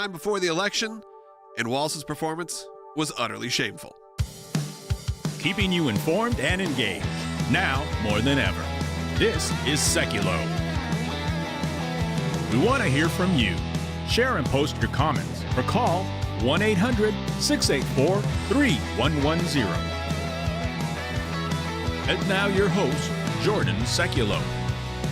time before the election, and Walz's performance was utterly shameful. Keeping you informed and engaged, now more than ever. This is Seculo. We want to hear from you. Share and post your comments or call 1-800-684-3110. And now your host, Jordan Seculo.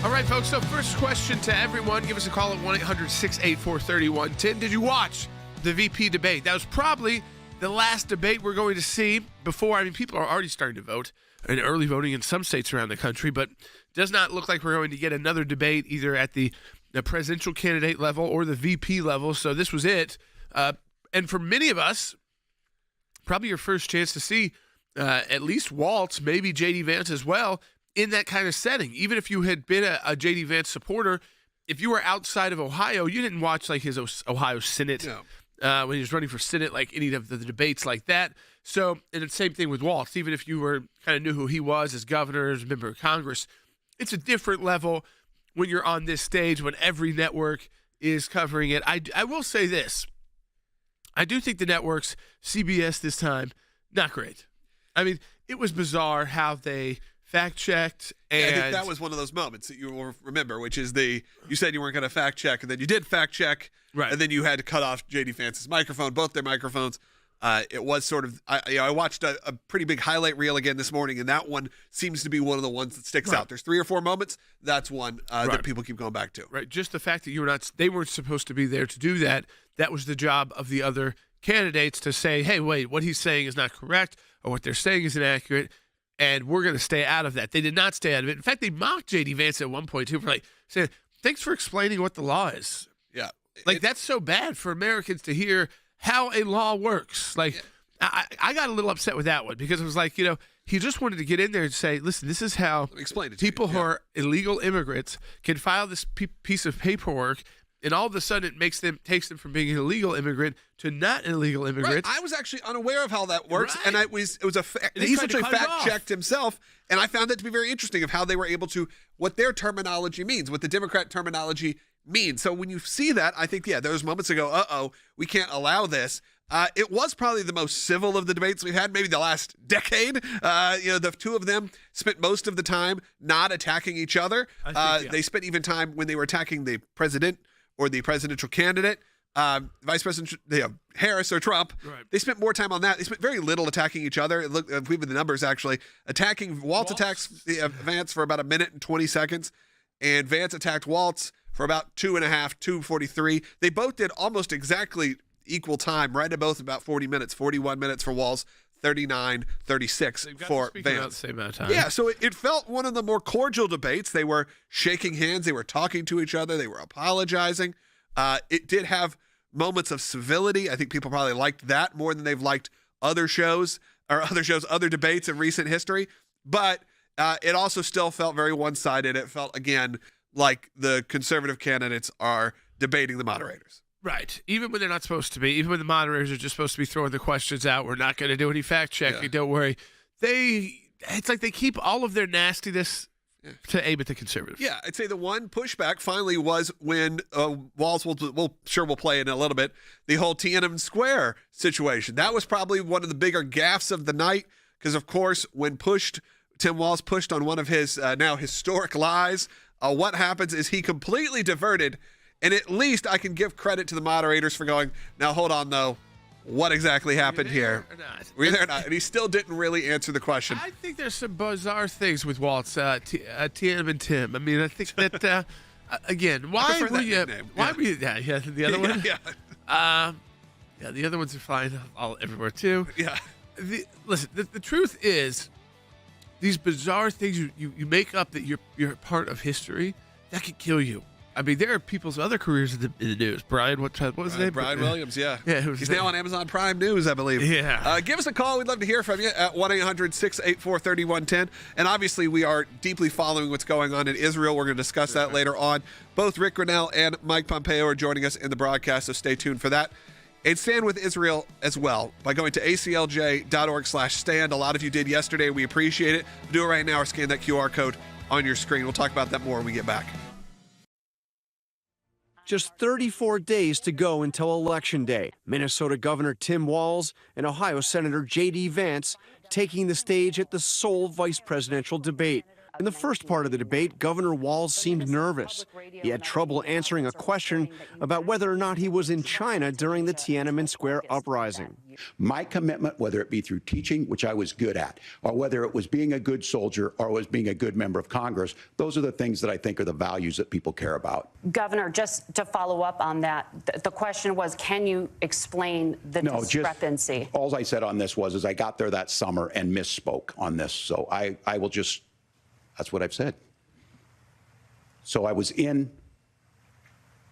All right, folks, so first question to everyone. Give us a call at 1-800-684-3110. Did you watch the VP debate? That was probably the last debate we're going to see before. People are already starting to vote and early voting in some states around the country, but does not look like we're going to get another debate either at the presidential candidate level or the VP level. So this was it. And for many of us, probably your first chance to see at least Walz, maybe J.D. Vance as well, in that kind of setting. Even if you had been a J.D. Vance supporter, if you were outside of Ohio, you didn't watch like his Ohio Senate when he was running for Senate, like any of the debates like that. So, and the same thing with Walz. Even if you were kind of knew who he was as governor, as a member of Congress, it's a different level when you're on this stage, when every network is covering it. I will say this. I do think the networks, CBS this time, not great. It was bizarre how they fact-checked. And I think that was one of those moments that you will remember, which is you said you weren't going to fact-check, and then you did fact-check, right, and then you had to cut off J.D. Vance's microphone, both their microphones. It was sort of, I watched a pretty big highlight reel again this morning, and that one seems to be one of the ones that sticks out. There's 3 or 4 moments. That's one that people keep going back to. Right. Just the fact that they weren't supposed to be there to do that. That was the job of the other candidates to say, hey, wait, what he's saying is not correct, or what they're saying is inaccurate, and we're going to stay out of that. They did not stay out of it. In fact, they mocked J.D. Vance at one point, too, for saying, thanks for explaining what the law is. Yeah. That's so bad for Americans to hear how a law works. I got a little upset with that one because it was like, he just wanted to get in there and say, listen, this is how people who are illegal immigrants can file this piece of paperwork, and all of a sudden it takes them from being an illegal immigrant to not an illegal immigrant. Right. I was actually unaware of how that works, and he essentially fact-checked himself, and I found that to be very interesting of how they were able to, what their terminology means, what the Democrat terminology means. So when you see that, I think, those moments ago, we can't allow this. It was probably the most civil of the debates we've had, maybe the last decade. The two of them spent most of the time not attacking each other. They spent even time when they were attacking the president or the presidential candidate, Vice President Harris or Trump. Right. They spent more time on that. They spent very little attacking each other. Look, we have the numbers actually. Walz attacks Vance for about 1 minute and 20 seconds, and Vance attacked Walz for about 2.43. They both did almost exactly equal time, right at both about 40 minutes, 41 minutes for Walz, 36 for Vance. About the same amount of time. Yeah, so it felt one of the more cordial debates. They were shaking hands. They were talking to each other. They were apologizing. It did have moments of civility. I think people probably liked that more than they've liked other debates in recent history. But it also still felt very one-sided. It felt, again, like the conservative candidates are debating the moderators. Right. Even when they're not supposed to be, even when the moderators are just supposed to be throwing the questions out, we're not going to do any fact checking, don't worry. It's like they keep all of their nastiness to aim at the conservatives. Yeah, I'd say the one pushback finally was when Walz, we'll play in a little bit, the whole Tiananmen Square situation. That was probably one of the bigger gaffes of the night because, of course, when Tim Walz pushed on one of his now historic lies, what happens is he completely diverted. And at least I can give credit to the moderators for going, now hold on, though. What exactly happened here? Were you there or not? And he still didn't really answer the question. I think there's some bizarre things with Walz, Tiananmen Tim. I think that, again, why were you... Why were you... Yeah, the other one? Yeah. The other ones are flying all everywhere, too. Yeah. Listen, the truth is, these bizarre things you make up that you're part of history, that could kill you. There are people's other careers in the news. Brian, what was his name? Brian Williams, yeah. He's now on Amazon Prime News, I believe. Yeah. Give us a call. We'd love to hear from you at 1-800-684-3110. And obviously, we are deeply following what's going on in Israel. We're going to discuss that later on. Both Rick Grinnell and Mike Pompeo are joining us in the broadcast, so stay tuned for that. And stand with Israel as well by going to aclj.org/stand. A lot of you did yesterday. We appreciate it. Do it right now or scan that QR code on your screen. We'll talk about that more when we get back. just 34 days to go until Election Day. Minnesota Governor Tim Walz and Ohio Senator J.D. Vance taking the stage at the sole vice presidential debate. In the first part of the debate, Governor Walz seemed nervous. He had trouble answering a question about whether or not he was in China during the Tiananmen Square uprising. My commitment, whether it be through teaching, which I was good at, or whether it was being a good soldier or was being a good member of Congress, those are the things that I think are the values that people care about. Governor, just to follow up on that, the question was, can you explain the discrepancy? All I said on this was I got there that summer and misspoke on this. So I will just, that's what I've said. So I was in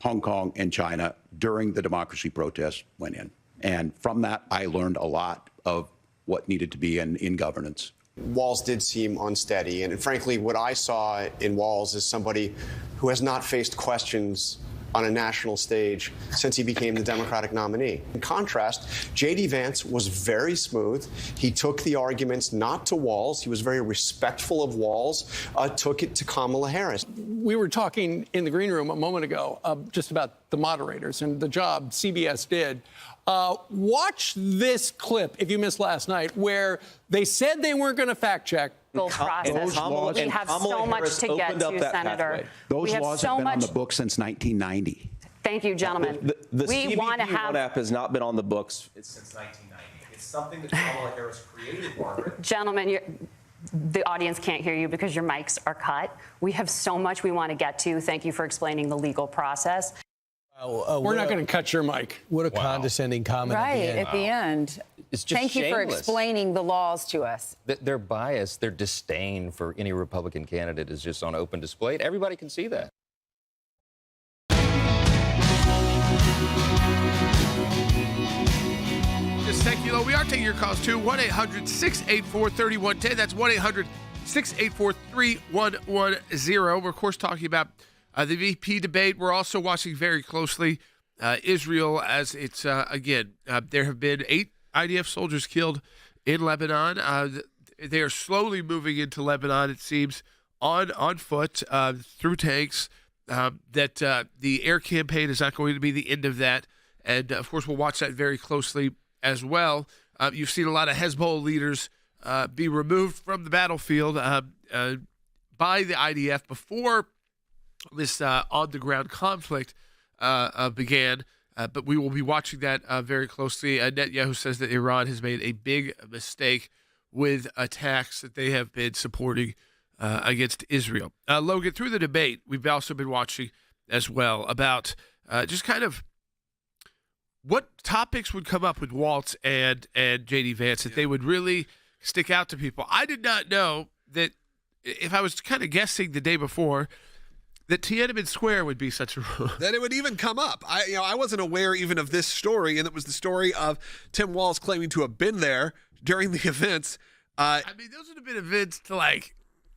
Hong Kong and China during the democracy protests went in. And from that, I learned a lot of what needed to be in governance. Walz did seem unsteady. And frankly, what I saw in Walz is somebody who has not faced questions on a national stage since he became the Democratic nominee. In contrast, J.D. Vance was very smooth. He took the arguments not to Walz. He was very respectful of Walz, took it to Kamala Harris. We were talking in the green room a moment ago just about the moderators and the job CBS did. Watch this clip, if you missed last night, where they said they weren't going to fact check. Process. We have so much to get to, Senator. Those laws have been on the books since 1990. Thank you, gentlemen. The CBP app has not been on the books since 1990. It's something that Kamala Harris created, Margaret. Gentlemen, the audience can't hear you because your mics are cut. We have so much we want to get to. Thank you for explaining the legal process. We're not going to cut your mic. What a condescending comment at the end. It's just Thank you for explaining the laws to us. Their bias, their disdain for any Republican candidate is just on open display. Everybody can see that. Just thank you, though. We are taking your calls, too. 1-800-684-3110. That's 1-800-684-3110. We're, of course, talking about the VP debate. We're also watching very closely Israel as it's, again, there have been 8 IDF soldiers killed in Lebanon. They are slowly moving into Lebanon, it seems, on foot through tanks. That the air campaign is not going to be the end of that. And, of course, we'll watch that very closely as well. You've seen a lot of Hezbollah leaders be removed from the battlefield by the IDF before this on-the-ground conflict began. But we will be watching that very closely. Netanyahu says that Iran has made a big mistake with attacks that they have been supporting against Israel. Logan, through the debate, we've also been watching as well about just kind of what topics would come up with Walz and J.D. Vance that they would really stick out to people. I did not know that, if I was kind of guessing the day before, that Tiananmen Square would be such a that it would even come up. I wasn't aware even of this story, and it was the story of Tim Walz claiming to have been there during the events. I mean, those would have been events to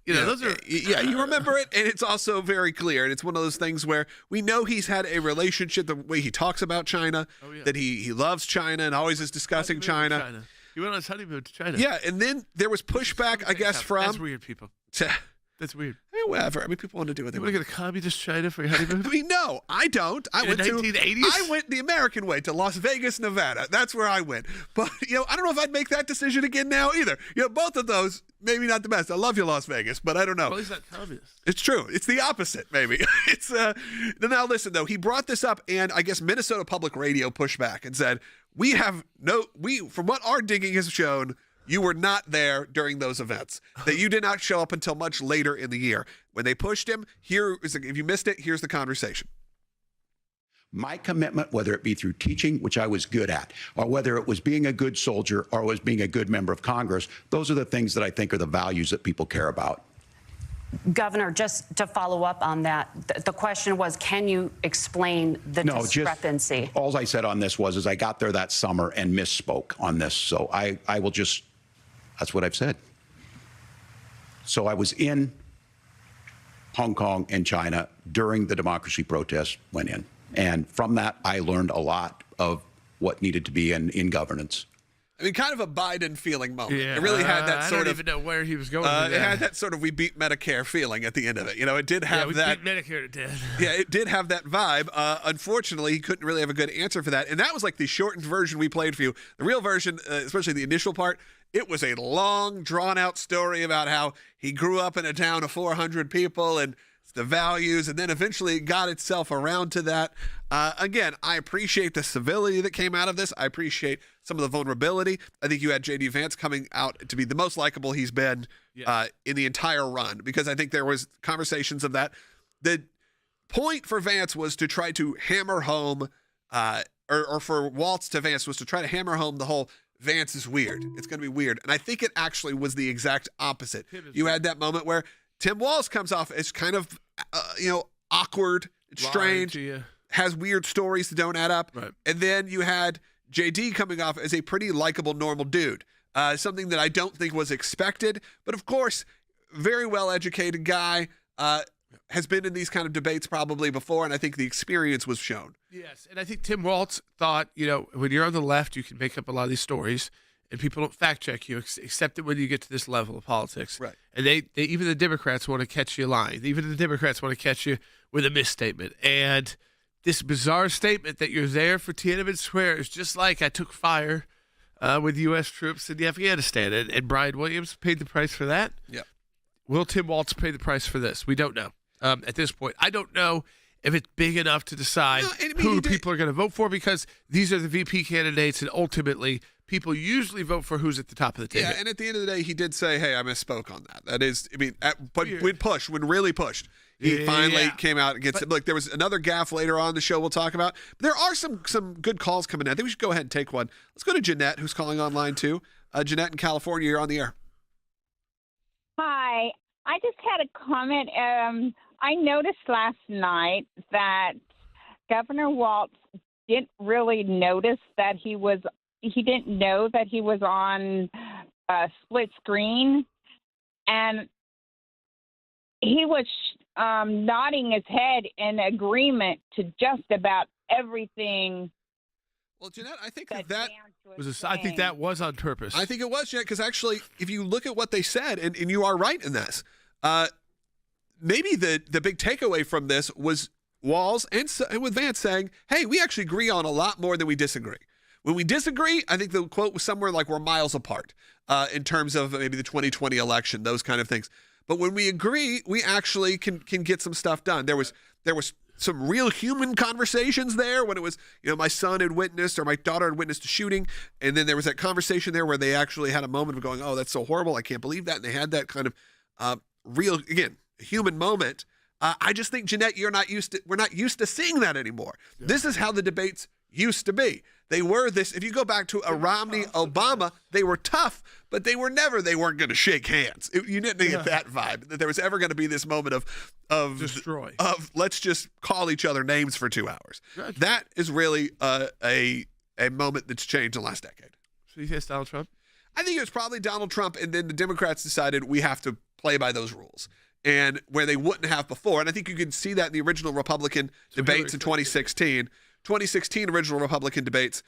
those are you remember it, and it's also very clear, and it's one of those things where we know he's had a relationship, the way he talks about China, that he loves China and always is discussing China. He went on his honeymoon to China. Yeah, and then there was pushback, I guess, from that's weird, people. That's weird. Whatever. I mean, people want to do what they want. You want to go to communist China for your honeymoon? I mean, no, I don't. I went 1980s? I went the American way to Las Vegas, Nevada. That's where I went. But, I don't know if I'd make that decision again now either. Both of those, maybe not the best. I love you, Las Vegas, but I don't know. Well, he's not communist. It's true. It's the opposite, maybe. Now listen, though. He brought this up, and I guess Minnesota Public Radio pushed back and said, from what our digging has shown, you were not there during those events, that you did not show up until much later in the year. When they pushed him, if you missed it, here's the conversation. My commitment, whether it be through teaching, which I was good at, or whether it was being a good soldier or was being a good member of Congress, those are the things that I think are the values that people care about. Governor, just to follow up on that, the question was, can you explain the discrepancy? All I said on this was I got there that summer and misspoke on this. So I will just, that's what I've said. So I was in Hong Kong and China during the democracy protests went in. And from that, I learned a lot of what needed to be in governance. I mean, kind of a Biden feeling moment. It really had that sort of. I don't even know where he was going. It had that sort of "we beat Medicare" feeling at the end of it. It did have that. We beat Medicare to death. Yeah, it did have that vibe. Unfortunately, he couldn't really have a good answer for that, and that was like the shortened version we played for you. The real version, especially the initial part, it was a long, drawn-out story about how he grew up in a town of 400 people and the values, and then eventually got itself around to that. Again, I appreciate the civility that came out of this. I appreciate some of the vulnerability. I think you had J.D. Vance coming out to be the most likable he's been in the entire run, because I think there was conversations of that. The point for Vance was to try to hammer home, or for Walz to Vance was to try to hammer home the whole Vance is weird. It's going to be weird. And I think it actually was the exact opposite. You had that moment where Tim Walz comes off as kind of, awkward, strange, has weird stories that don't add up. Right. And then you had J.D. coming off as a pretty likable, normal dude. Something that I don't think was expected. But of course, very well-educated guy, has been in these kind of debates probably before, and I think the experience was shown. Yes, and I think Tim Walz thought, when you're on the left, you can make up a lot of these stories, and people don't fact check you, except when you get to this level of politics. Right. And they even the Democrats want to catch you lying. Even the Democrats want to catch you with a misstatement. And this bizarre statement that you're there for Tiananmen Square is just like I took fire with U.S. troops in Afghanistan, and Brian Williams paid the price for that. Yep. Will Tim Walz pay the price for this? We don't know at this point. I don't know if it's big enough to decide who people are going to vote for, because these are the VP candidates, and ultimately people usually vote for who's at the top of the ticket. Yeah, and at the end of the day, he did say, hey, I misspoke on that. That is, but when really pushed, he finally came out against it. Look, there was another gaffe later on in the show we'll talk about. But there are some good calls coming in. I think we should go ahead and take one. Let's go to Jeanette, who's calling online too. Jeanette in California, you're on the air. Hi. I just had a comment. I noticed last night that Governor Walz didn't really notice that he didn't know that he was on split screen, and he was nodding his head in agreement to just about everything. Well, Jeanette, I think I think that was on purpose. I think it was, Jeanette, because actually, if you look at what they said, and you are right in this, maybe the big takeaway from this was Walz and with Vance saying, hey, we actually agree on a lot more than we disagree. When we disagree, I think the quote was somewhere like we're miles apart in terms of maybe the 2020 election, those kind of things. But when we agree, we actually can get some stuff done. There was some real human conversations there when it was, my son had witnessed or my daughter had witnessed a shooting. And then there was that conversation there where they actually had a moment of going, oh, that's so horrible. I can't believe that. And they had that kind of real, again, human moment. I just think, Jeanette, we're not used to seeing that anymore. Yeah. This is how the debates used to be. They were this, if you go back to a Romney, Obama, they were tough, but they weren't going to shake hands. You didn't get that vibe, that there was ever going to be this moment of destroy, of let's just call each other names for 2 hours. Gotcha. That is really a moment that's changed in the last decade. So you think it's Donald Trump? I think it was probably Donald Trump, and then the Democrats decided we have to play by those rules, and where they wouldn't have before. And I think you can see that in the original Republican debates in 2016. 2016 original Republican debates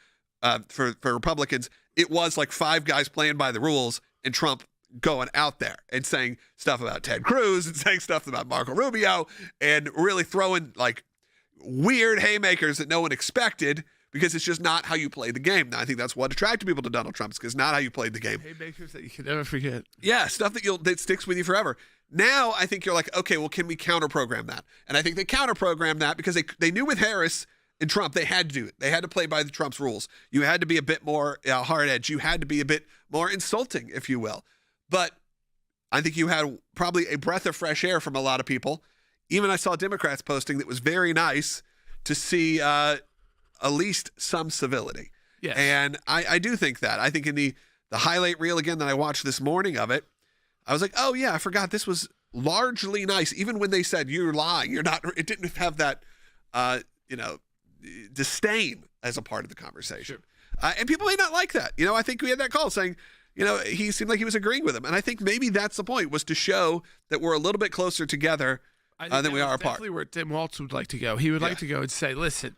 for Republicans, it was like five guys playing by the rules and Trump going out there and saying stuff about Ted Cruz and saying stuff about Marco Rubio and really throwing like weird haymakers that no one expected, because it's just not how you play the game. Now, I think that's what attracted people to Donald Trump, because not how you played the game. Haymakers that you can never forget. Yeah, stuff that sticks with you forever. Now I think you're like, okay, well, can we counter-program that? And I think they counter-programmed that because they knew with Harris and Trump, they had to do it. They had to play by the Trump's rules. You had to be a bit more hard edge. You had to be a bit more insulting, if you will. But I think you had probably a breath of fresh air from a lot of people. Even I saw Democrats posting that was very nice to see at least some civility. Yes. And I do think that. I think in the highlight reel again that I watched this morning of it, I was like, oh yeah, I forgot this was largely nice. Even when they said you're lying, you're not. It didn't have that, disdain as a part of the conversation. Sure. And people may not like that. I think we had that call saying, he seemed like he was agreeing with him. And I think maybe that's the point, was to show that we're a little bit closer together than we are apart. Definitely where Tim Walz would like to go. He would like to go and say, listen,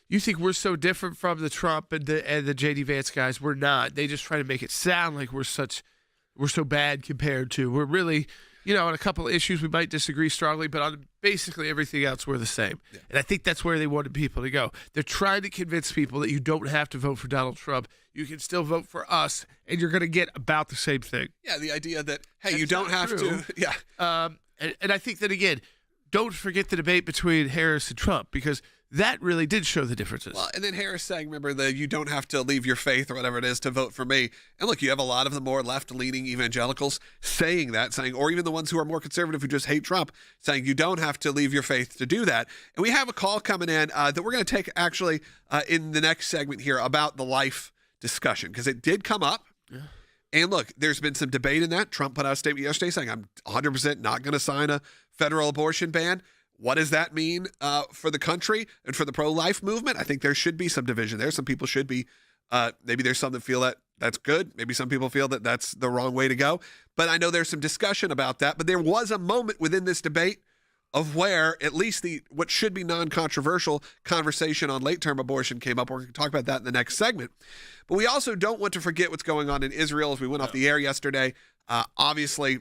you think we're so different from the Trump and the J.D. Vance guys. We're not. They just try to make it sound like we're so bad compared to. We're really, on a couple of issues we might disagree strongly, but on basically everything else we're the same. Yeah. And I think that's where they wanted people to go. They're trying to convince people that you don't have to vote for Donald Trump. You can still vote for us, and you're going to get about the same thing. Yeah, the idea that, hey, you don't have to. Yeah. And I think that, again, don't forget the debate between Harris and Trump, because that really did show the differences. Well, and then Harris saying, remember, you don't have to leave your faith or whatever it is to vote for me. And look, you have a lot of the more left-leaning evangelicals saying that, or even the ones who are more conservative who just hate Trump, saying you don't have to leave your faith to do that. And we have a call coming in that we're going to take actually in the next segment here about the life discussion, because it did come up. Yeah. And look, there's been some debate in that. Trump put out a statement yesterday saying, I'm 100% not going to sign a federal abortion ban. What does that mean for the country and for the pro-life movement? I think there should be some division there. Some people should be, maybe there's some that feel that that's good. Maybe some people feel that that's the wrong way to go. But I know there's some discussion about that. But there was a moment within this debate of where at least what should be non-controversial conversation on late-term abortion came up. We're going to talk about that in the next segment. But we also don't want to forget what's going on in Israel. As we went off the air yesterday, obviously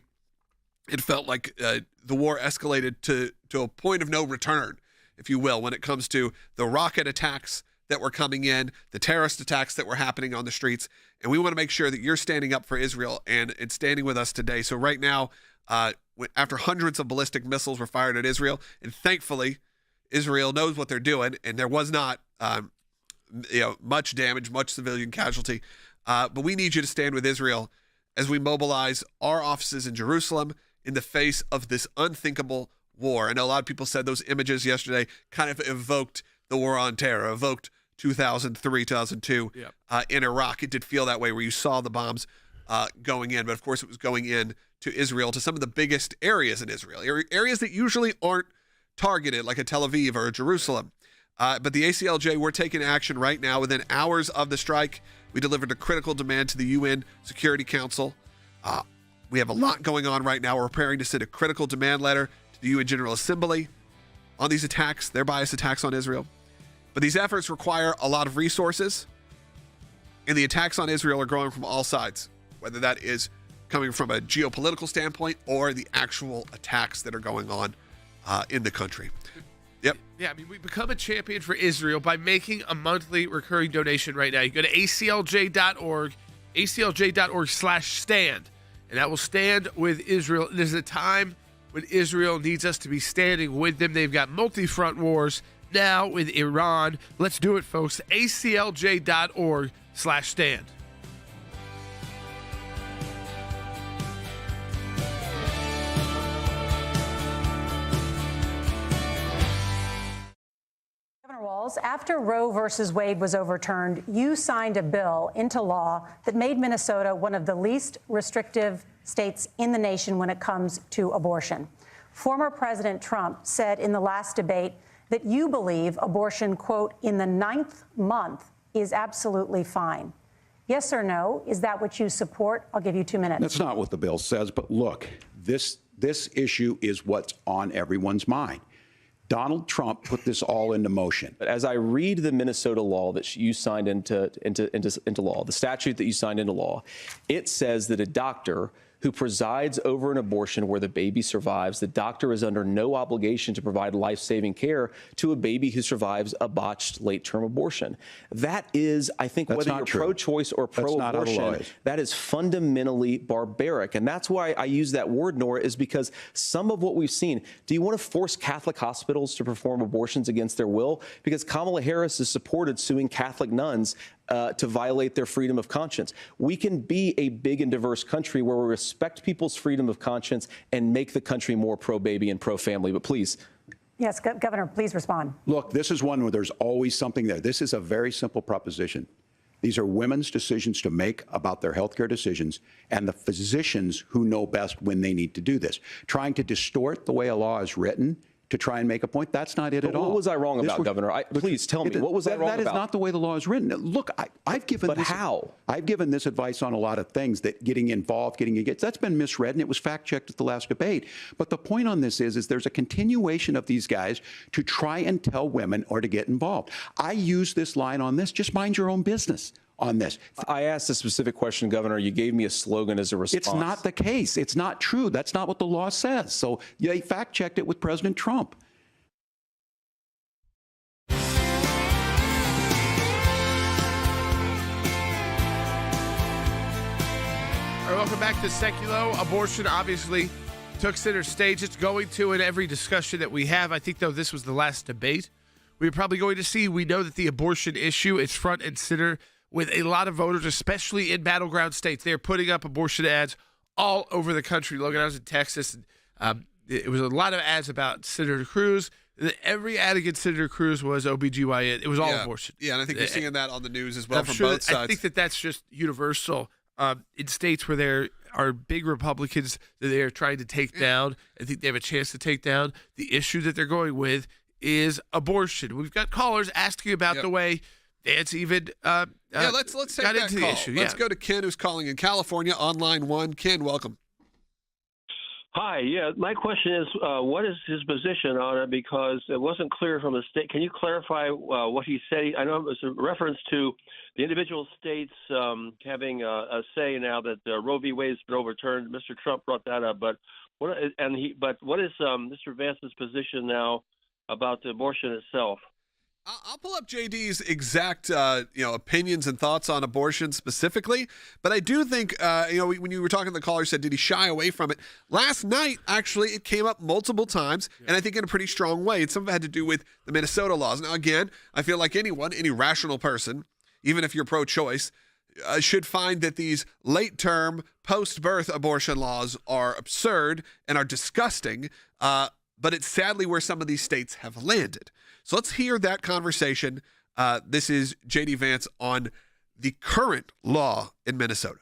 it felt like the war escalated to a point of no return, if you will, when it comes to the rocket attacks that were coming in, the terrorist attacks that were happening on the streets. And we want to make sure that you're standing up for Israel and standing with us today. So right now, after hundreds of ballistic missiles were fired at Israel, and thankfully, Israel knows what they're doing, and there was not much damage, much civilian casualty. But we need you to stand with Israel as we mobilize our offices in Jerusalem in the face of this unthinkable war. I know a lot of people said those images yesterday kind of evoked the war on terror, evoked 2003, 2002 in Iraq. It did feel that way, where you saw the bombs going in, but of course it was going in to Israel, to some of the biggest areas in Israel, areas that usually aren't targeted, like a Tel Aviv or a Jerusalem. But the ACLJ, we're taking action right now. Within hours of the strike, we delivered a critical demand to the UN Security Council. We have a lot going on right now. We're preparing to send a critical demand letter to the UN General Assembly on these attacks, their biased attacks on Israel. But these efforts require a lot of resources, and the attacks on Israel are growing from all sides, whether that is coming from a geopolitical standpoint or the actual attacks that are going on in the country. Yep. Yeah, we become a champion for Israel by making a monthly recurring donation right now. You go to aclj.org, aclj.org/stand, and that will stand with Israel. There's a time when Israel needs us to be standing with them. They've got multi-front wars now with Iran. Let's do it, folks. aclj.org/stand. Walz, after Roe versus Wade was overturned, you signed a bill into law that made Minnesota one of the least restrictive states in the nation when it comes to abortion. Former President Trump said in the last debate that you believe abortion, quote, in the 9th month is absolutely fine. Yes or no? Is that what you support? I'll give you 2 minutes. That's not what the bill says. But look, this issue is what's on everyone's mind. Donald Trump put this all into motion. But as I read the Minnesota law that you signed into law, the statute that you signed into law, it says that a doctor who presides over an abortion where the baby survives, the doctor is under no obligation to provide life-saving care to a baby who survives a botched late-term abortion. That is, I think, whether you're pro-choice or pro-abortion, that is fundamentally barbaric. And that's why I use that word, Nora, is because some of what we've seen, do you want to force Catholic hospitals to perform abortions against their will? Because Kamala Harris has supported suing Catholic nuns to violate their freedom of conscience. We can be a big and diverse country where we respect people's freedom of conscience and make the country more pro-baby and pro-family. But please. Yes, Governor, please respond. Look, this is one where there's always something there. This is a very simple proposition. These are women's decisions to make about their healthcare decisions, and the physicians who know best when they need to do this. Trying to distort the way a law is written to try and make a point. That's not it at all. What was I wrong about, Governor? Please tell me, what was I wrong about? That is not the way the law is written. Look, I've given but this. how? I've given this advice on a lot of things, that getting involved, getting engaged, that's been misread, and it was fact-checked at the last debate. But the point on this is there's a continuation of these guys to try and tell women or to get involved. I use this line on this, just mind your own business on this. I asked a specific question, Governor. You gave me a slogan as a response. It's not the case. It's not true. That's not what the law says. So they fact-checked it with President Trump. All right, welcome back to Seculo. Abortion obviously took center stage. It's going to in every discussion that we have. I think, though, this was the last debate we're probably going to see. We know that the abortion issue is front and center with a lot of voters, especially in battleground states. They're putting up abortion ads all over the country. Logan, I was in Texas, and it was a lot of ads about Senator Cruz. Every ad against Senator Cruz was OBGYN. It was all abortion. Yeah, and I think you're seeing that on the news as well from both sides. I think that that's just universal. In states where there are big Republicans that they are trying to take down, I think they have a chance to take down. The issue that they're going with is abortion. We've got callers asking about the way Vance even let's take that into call. the issue. Let's go to Ken, who's calling in California on line 1. Ken, welcome. Hi. Yeah, my question is, what is his position on it? Because it wasn't clear from the state. Can you clarify what he said? I know it was a reference to the individual states having a say now that Roe v. Wade has been overturned. Mr. Trump brought that up, but what is Mr. Vance's position now about the abortion itself? I'll pull up J.D.'s exact opinions and thoughts on abortion specifically, but I do think when you were talking to the caller, said did he shy away from it? Last night, actually, it came up multiple times, and I think in a pretty strong way. Some of it had to do with the Minnesota laws. Now, again, I feel like any rational person, even if you're pro-choice, should find that these late-term, post-birth abortion laws are absurd and are disgusting, but it's sadly where some of these states have landed. So let's hear that conversation. This is J.D. Vance on the current law in Minnesota.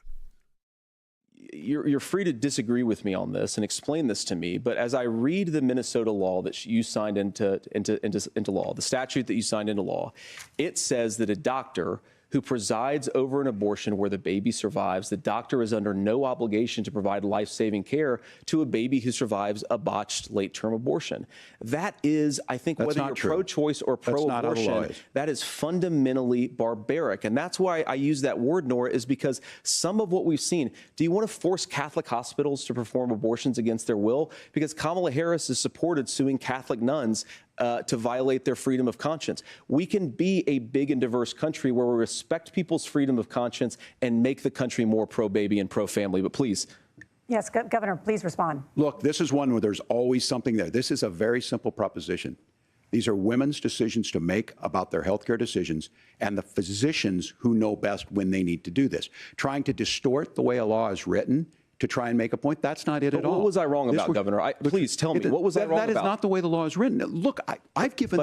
You're free to disagree with me on this and explain this to me, but as I read the Minnesota law that you signed into law, the statute that you signed into law, it says that a doctor who presides over an abortion where the baby survives, the doctor is under no obligation to provide life-saving care to a baby who survives a botched late-term abortion. That is, I think, whether you're pro-choice or pro-abortion, that is fundamentally barbaric. And that's why I use that word, Nora, is because some of what we've seen, do you want to force Catholic hospitals to perform abortions against their will? Because Kamala Harris has supported suing Catholic nuns to violate their freedom of conscience. We can be a big and diverse country where we respect people's freedom of conscience and make the country more pro-baby and pro-family. But please. Yes, Governor, please respond. Look, this is one where there's always something there. This is a very simple proposition. These are women's decisions to make about their healthcare decisions, and the physicians who know best when they need to do this. Trying to distort the way a law is written to try and make a point, that's not it at all. What was I wrong about, Governor? Please tell me, what was I wrong about? That is not the way the law is written. Look, I've given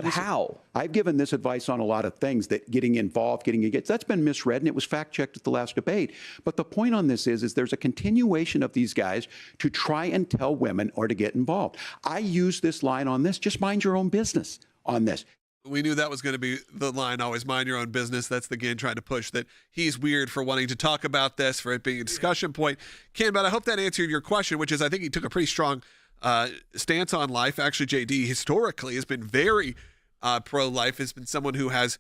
this advice on a lot of things, that getting involved, getting engaged, that's been misread, and it was fact-checked at the last debate. But the point on this is there's a continuation of these guys to try and tell women or to get involved. I use this line on this, just mind your own business on this. We knew that was going to be the line, always mind your own business. That's the game trying to push that he's weird for wanting to talk about this, for it being a discussion point. Ken, but I hope that answered your question, which is I think he took a pretty strong stance on life. Actually, J.D. historically has been very pro-life, has been someone who has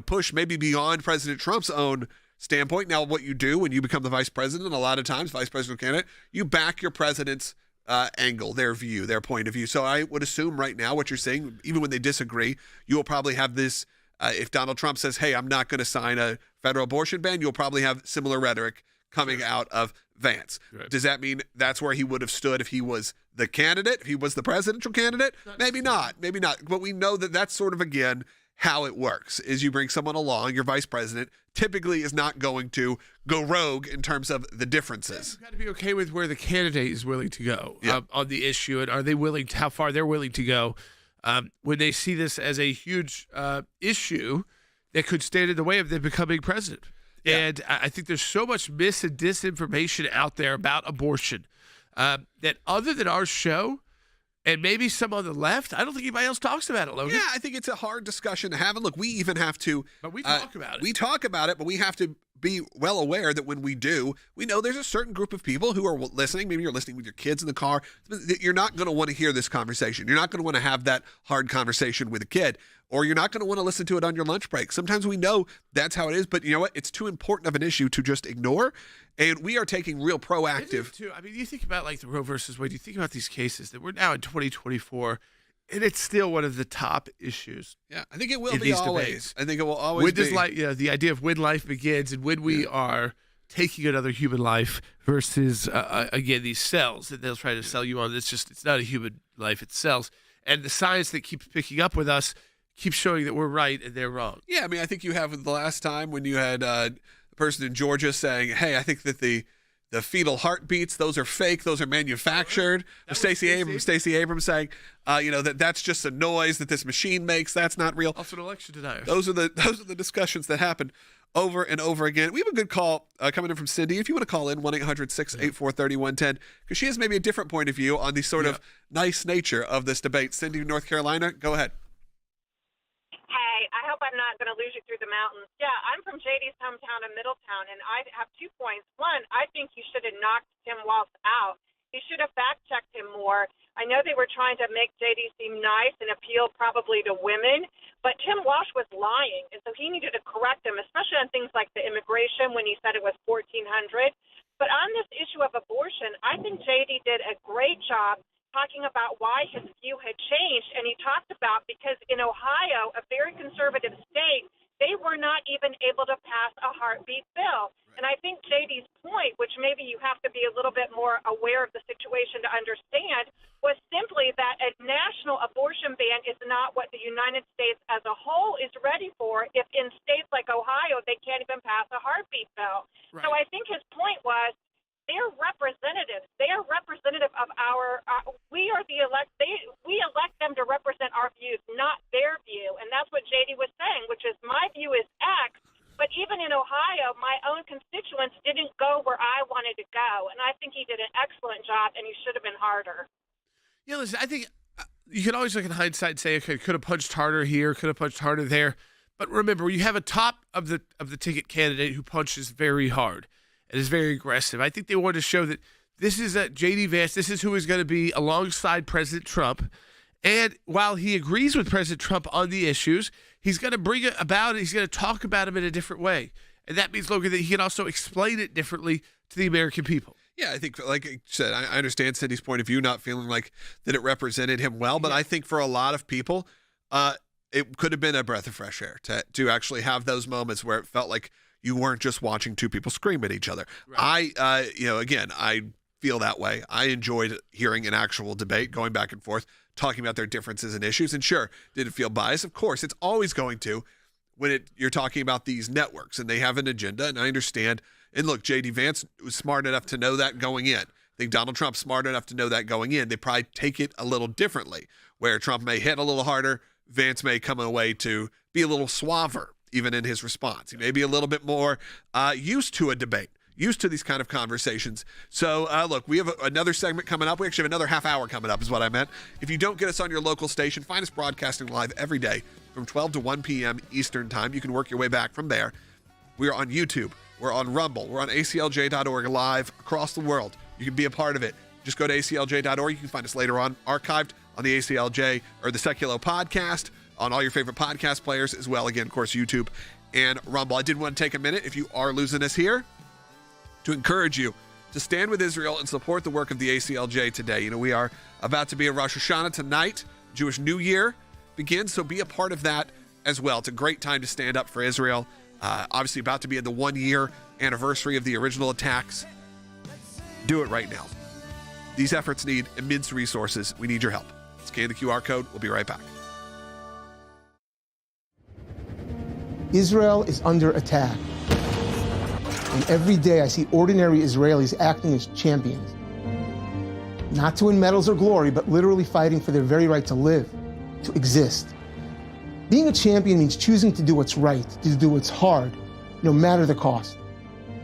pushed maybe beyond President Trump's own standpoint. Now, what you do when you become the vice president, a lot of times, vice presidential candidate, you back your president's angle, their view, their point of view. So I would assume right now what you're saying, even when they disagree, you will probably have this, if Donald Trump says, hey, I'm not going to sign a federal abortion ban, you'll probably have similar rhetoric coming out of Vance. Right. Does that mean that's where he would have stood if he was the candidate, if he was the presidential candidate? Maybe not. But we know that that's sort of, again, how it works, is you bring someone along, your vice president typically is not going to go rogue in terms of the differences. You've got to be okay with where the candidate is willing to go on the issue, and are they willing to, how far they're willing to go when they see this as a huge issue that could stand in the way of them becoming president. Yeah. And I think there's so much mis and disinformation out there about abortion that other than our show, And maybe some on the left. I don't think anybody else talks about it, Logan. Yeah, I think it's a hard discussion to have. And look, we even have to. But we talk about it. We talk about it, but we have to be well aware that when we do, we know there's a certain group of people who are listening. Maybe you're listening with your kids in the car. You're not going to want to hear this conversation. You're not going to want to have that hard conversation with a kid, or you're not going to want to listen to it on your lunch break. Sometimes we know that's how it is, but you know what? It's too important of an issue to just ignore. And we are taking real proactive. I mean, you think about like the Roe versus Wade. You think about these cases that we're now in 2024, and it's still one of the top issues. Yeah, I think it will be always. Debates. I think it will always be. The idea of when life begins and when we are taking another human life versus, again, these cells that they'll try to sell you on. It's not a human life, it's cells. And the science that keeps picking up with us keeps showing that we're right and they're wrong. Yeah, I mean, I think you have the last time when you had a person in Georgia saying, hey, I think that the fetal heartbeats, those are fake, those are manufactured. Stacey Abrams saying, that's just a noise that this machine makes. That's not real. Also an election denier. Those are the discussions that happen over and over again. We have a good call coming in from Cindy. If you want to call in, 1-800-684-3110, because she has maybe a different point of view on the sort of nice nature of this debate. Cindy, North Carolina, go ahead. Hey, I hope I'm not going to lose you through the mountains. Yeah, I'm from J.D.'s hometown of Middletown, and I have 2 points. One, I think he should have knocked Tim Walz out. He should have fact-checked him more. I know they were trying to make J.D. seem nice and appeal probably to women, but Tim Walz was lying, and so he needed to correct him, especially on things like the immigration when he said it was 1,400. But on this issue of abortion, I think J.D. did a great job talking about why his view had changed, and he talked about because in Ohio, a very conservative state, they were not even able to pass a heartbeat bill. And I think J.D.'s point, which maybe you have to be a little bit more aware of the situation to understand, was simply that a national abortion ban is not what the United States as a whole is ready for if in states like Ohio they can't even pass a heartbeat bill. Right. So I think his point was they're representatives. They are representative of our we are the we elect them to represent our views, not their view. And that's what J.D. was saying, which is my view is X. But even in Ohio, my own constituents didn't go where I wanted to go. And I think he did an excellent job, and he should have been harder. Yeah, listen, I think you can always look in hindsight and say, okay, could have punched harder here, could have punched harder there. But remember, you have a top of the ticket candidate who punches very hard and is very aggressive. I think they wanted to show that this is J.D. Vance, this is who is going to be alongside President Trump. And while he agrees with President Trump on the issues, he's going to bring it about, he's going to talk about him in a different way. And that means, Logan, that he can also explain it differently to the American people. Yeah, I think, like I said, I understand Cindy's point of view, not feeling like that it represented him well. But I think for a lot of people, it could have been a breath of fresh air to actually have those moments where it felt like you weren't just watching two people scream at each other. Right. I feel that way. I enjoyed hearing an actual debate, going back and forth, talking about their differences and issues. And sure, did it feel biased? Of course, it's always going to when you're talking about these networks and they have an agenda, and I understand. And look, J.D. Vance was smart enough to know that going in. I think Donald Trump's smart enough to know that going in. They probably take it a little differently, where Trump may hit a little harder, Vance may come away to be a little suaver, even in his response. He may be a little bit more used to a debate, used to these kind of conversations. So, look, we have another segment coming up. We actually have another half hour coming up is what I meant. If you don't get us on your local station, find us broadcasting live every day from 12 to 1 p.m. Eastern time. You can work your way back from there. We are on YouTube. We're on Rumble. We're on aclj.org live across the world. You can be a part of it. Just go to aclj.org. You can find us later on archived on the ACLJ or the Seculo podcast on all your favorite podcast players as well. Again, of course, YouTube and Rumble. I did want to take a minute, if you are losing us here, to encourage you to stand with Israel and support the work of the ACLJ today. You know, we are about to be in Rosh Hashanah tonight. Jewish New Year begins, so be a part of that as well. It's a great time to stand up for Israel. Obviously about to be in the 1-year anniversary of the original attacks. Do it right now. These efforts need immense resources. We need your help. Scan the QR code. We'll be right back. Israel is under attack. And every day I see ordinary Israelis acting as champions. Not to win medals or glory, but literally fighting for their very right to live, to exist. Being a champion means choosing to do what's right, to do what's hard, no matter the cost.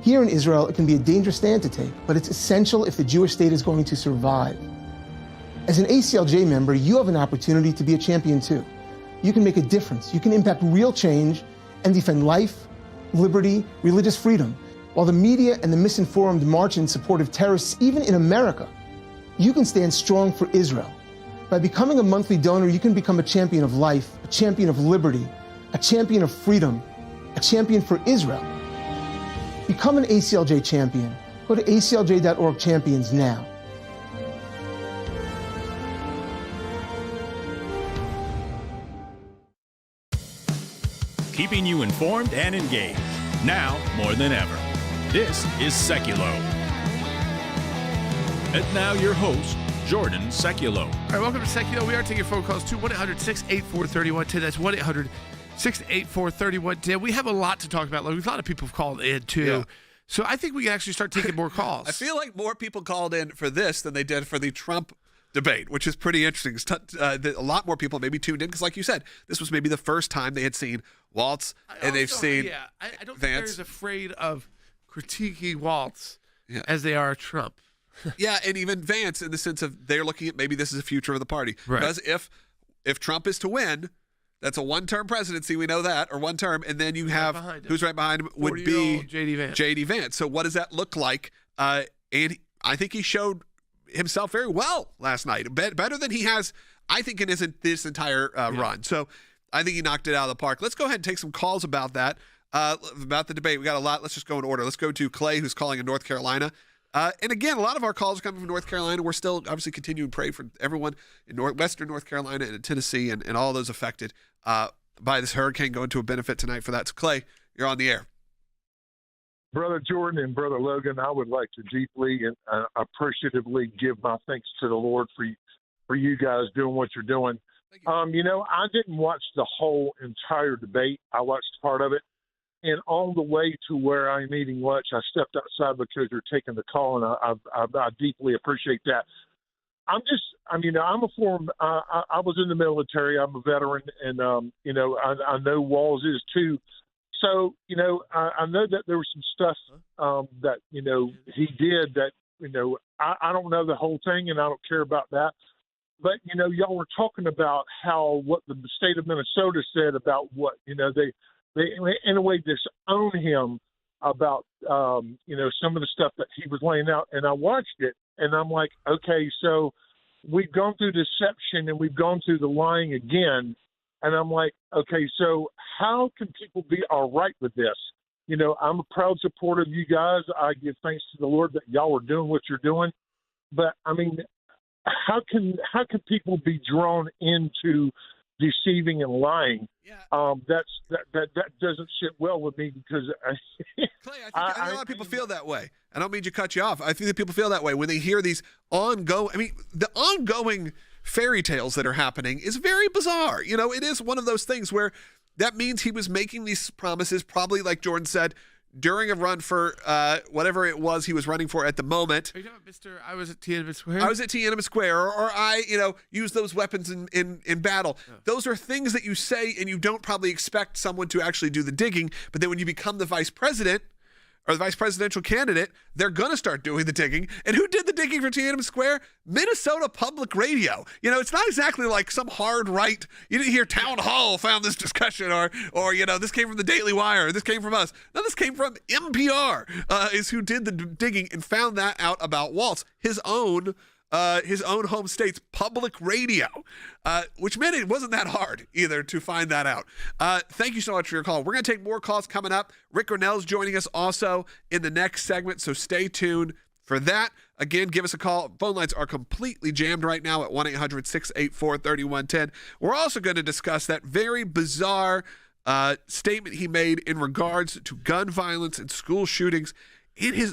Here in Israel, it can be a dangerous stand to take, but it's essential if the Jewish state is going to survive. As an ACLJ member, you have an opportunity to be a champion too. You can make a difference. You can impact real change and defend life, liberty, religious freedom. While the media and the misinformed march in support of terrorists, even in America, you can stand strong for Israel. By becoming a monthly donor, you can become a champion of life, a champion of liberty, a champion of freedom, a champion for Israel. Become an ACLJ champion. Go to aclj.org champions now. Keeping you informed and engaged, now more than ever. This is Seculo. And now your host, Jordan Seculo. All right, welcome to Seculo. We are taking phone calls to 1-800-684-3110. That's 1-800-684-3110. We have a lot to talk about. Like, a lot of people have called in, too. Yeah. So I think we can actually start taking more calls. I feel like more people called in for this than they did for the Trump debate, which is pretty interesting. A lot more people maybe tuned in because, like you said, this was maybe the first time they had seen Walz and they've seen I don't think Vance. they're as afraid of critiquing Walz as they are Trump. Yeah, and even Vance in the sense of they're looking at maybe this is the future of the party. Right. Because if Trump is to win, that's a one-term presidency, we know that, or one term, and then you have who's right behind him would be J.D. Vance. So what does that look like? And I think he showed himself very well last night, better than he has, I think, in this entire run. So I think he knocked it out of the park. Let's go ahead and take some calls about that, about the debate. We got a lot. Let's just go in order. Let's go to Clay, who's calling in North Carolina. And again, a lot of our calls are coming from North Carolina. We're still obviously continuing to pray for everyone in Western North Carolina and in Tennessee and all those affected by this hurricane going to a benefit tonight for that. So Clay, you're on the air. Brother Jordan and Brother Logan, I would like to deeply and appreciatively give my thanks to the Lord for you guys doing what you're doing. I didn't watch the whole entire debate. I watched part of it. And on the way to where I'm eating lunch, I stepped outside because you're taking the call, and I deeply appreciate that. I'm a former, I was in the military. I'm a veteran, and, I know Walz is too. So, I know that there was some stuff that, he did that, I don't know the whole thing, and I don't care about that. But, y'all were talking about what the state of Minnesota said about what, they in a way disown him about, some of the stuff that he was laying out. And I watched it, and I'm like, okay, so we've gone through deception and we've gone through the lying again. And I'm like, okay, so how can people be all right with this? I'm a proud supporter of you guys. I give thanks to the Lord that y'all are doing what you're doing. But, I mean, how can people be drawn into deceiving and lying? That doesn't sit well with me because Clay, I think a lot of people feel that way. I don't mean to cut you off. I think that people feel that way when they hear these the ongoing fairy tales that are happening is very bizarre. It is one of those things where that means he was making these promises, probably like Jordan said, during a run for whatever it was he was running for at the moment. Are you talking about Mr. I was at Tiananmen Square? I was at Tiananmen Square, or I, use those weapons in battle. Yeah. Those are things that you say and you don't probably expect someone to actually do the digging, but then when you become the vice president or the vice presidential candidate, they're going to start doing the digging. And who did the digging for Tiananmen Square? Minnesota Public Radio. It's not exactly like some hard right. You didn't hear Town Hall found this discussion or this came from the Daily Wire, or this came from us. No, this came from NPR, is who did the digging and found that out about Walz, his own home state's public radio, which meant it wasn't that hard either to find that out. Thank you so much for your call. We're going to take more calls coming up. Rick Grinnell's joining us also in the next segment, so stay tuned for that. Again, give us a call. Phone lines are completely jammed right now at 1-800-684-3110. We're also going to discuss that very bizarre statement he made in regards to gun violence and school shootings in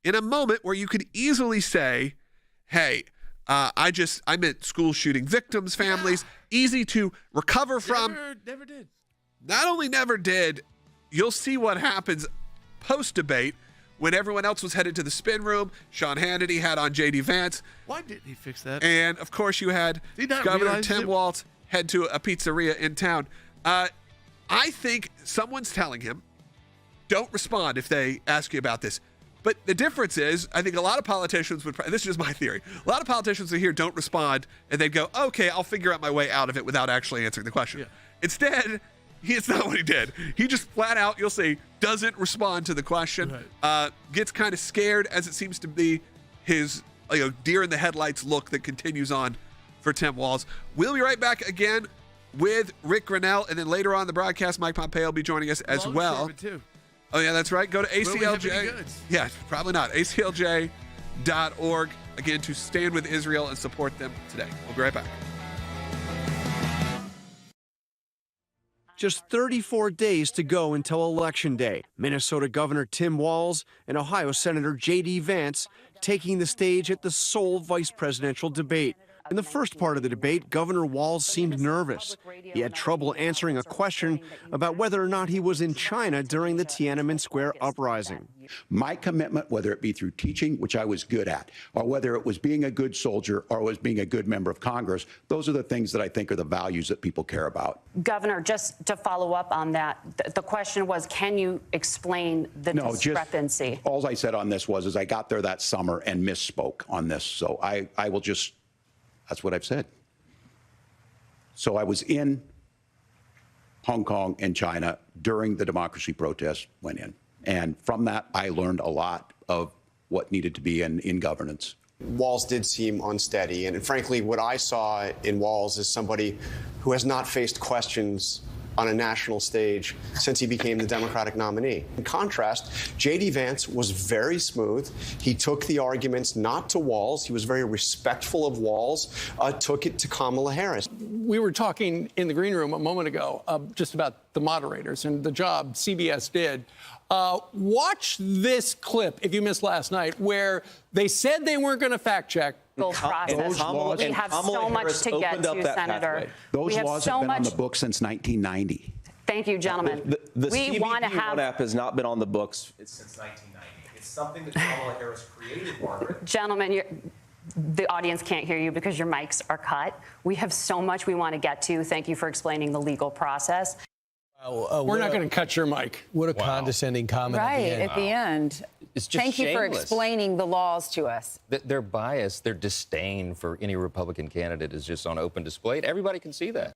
a moment where you could easily say, hey, I meant school shooting victims, families, easy to recover from. Never did. Not only never did, you'll see what happens post-debate when everyone else was headed to the spin room. Sean Hannity had on J.D. Vance. Why didn't he fix that? And, of course, you had Governor Tim Walz head to a pizzeria in town. I think someone's telling him, don't respond if they ask you about this. But the difference is, I think a lot of politicians would, this is just my theory, a lot of politicians here don't respond and they'd go, okay, I'll figure out my way out of it without actually answering the question. Instead, it's not what he did. He just flat out, you'll see, doesn't respond to the question, gets kind of scared, as it seems to be his deer in the headlights look that continues on for Tim Walz. We'll be right back again with Rick Grinnell, and then later on in the broadcast, Mike Pompeo will be joining us as well. Oh, yeah, that's right. Go to ACLJ. Yeah, probably not. ACLJ.org, again, to stand with Israel and support them today. We'll be right back. Just 34 days to go until Election Day. Minnesota Governor Tim Walz and Ohio Senator J.D. Vance taking the stage at the sole vice presidential debate. In the first part of the debate, Governor Walz seemed nervous. He had trouble answering a question about whether or not he was in China during the Tiananmen Square uprising. My commitment, whether it be through teaching, which I was good at, or whether it was being a good soldier or was being a good member of Congress, those are the things that I think are the values that people care about. Governor, just to follow up on that, the question was, can you explain the discrepancy? All I said on this is I got there that summer and misspoke on this. So I will just, that's what I've said. So I was in Hong Kong and China during the democracy protests went in. And from that, I learned a lot of what needed to be in governance. Walz did seem unsteady. And frankly, what I saw in Walz is somebody who has not faced questions on a national stage since he became the Democratic nominee. In contrast, J.D. Vance was very smooth. He took the arguments not to Walz. He was very respectful of Walz, took it to Kamala Harris. We were talking in the green room a moment ago just about the moderators and the job CBS did. Watch this clip, if you missed last night, where they said they weren't going to fact check. Process. We have so much to get to, Senator. Those laws have been on the books since 1990. Thank you, gentlemen. The we want to have. CBP app has not been on the books since 1990. It's something that Kamala Harris created, Margaret. Gentlemen, the audience can't hear you because your mics are cut. We have so much we want to get to. Thank you for explaining the legal process. We're not going to cut your mic. What a condescending comment at the end. It's just Thank you for explaining the laws to us. Their bias, their disdain for any Republican candidate is just on open display. Everybody can see that.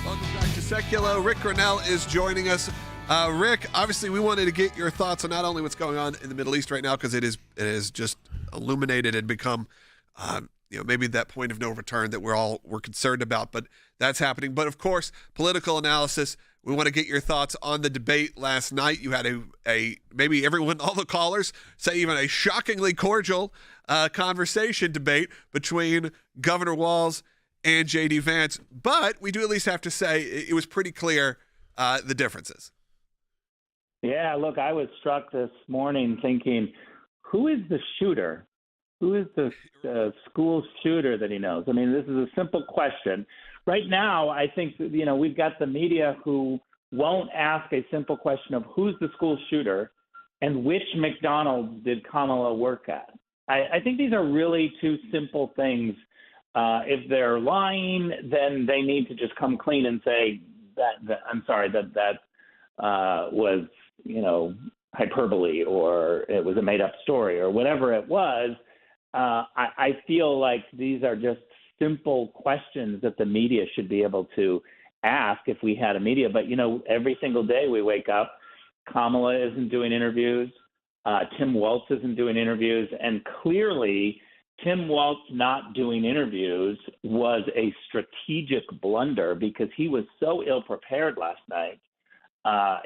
Welcome back to Seculo. Rick Grinnell is joining us. Rick, obviously we wanted to get your thoughts on not only what's going on in the Middle East right now, because it is just illuminated and become maybe that point of no return that we're concerned about, but that's happening. But of course, political analysis. We want to get your thoughts on the debate last night. You had a maybe everyone, all the callers say even a shockingly cordial conversation debate between Governor Walz and J.D. Vance. But we do at least have to say it was pretty clear the differences. Yeah, look, I was struck this morning thinking, who is the shooter? Who is the school shooter that he knows? I mean, this is a simple question. Right now, I think, we've got the media who won't ask a simple question of who's the school shooter and which McDonald's did Kamala work at. I think these are really two simple things. If they're lying, then they need to just come clean and say that I'm sorry, that was, hyperbole, or it was a made-up story, or whatever it was. I feel like these are just simple questions that the media should be able to ask if we had a media. But, every single day we wake up, Kamala isn't doing interviews, Tim Walz isn't doing interviews, and clearly Tim Walz not doing interviews was a strategic blunder because he was so ill-prepared last night.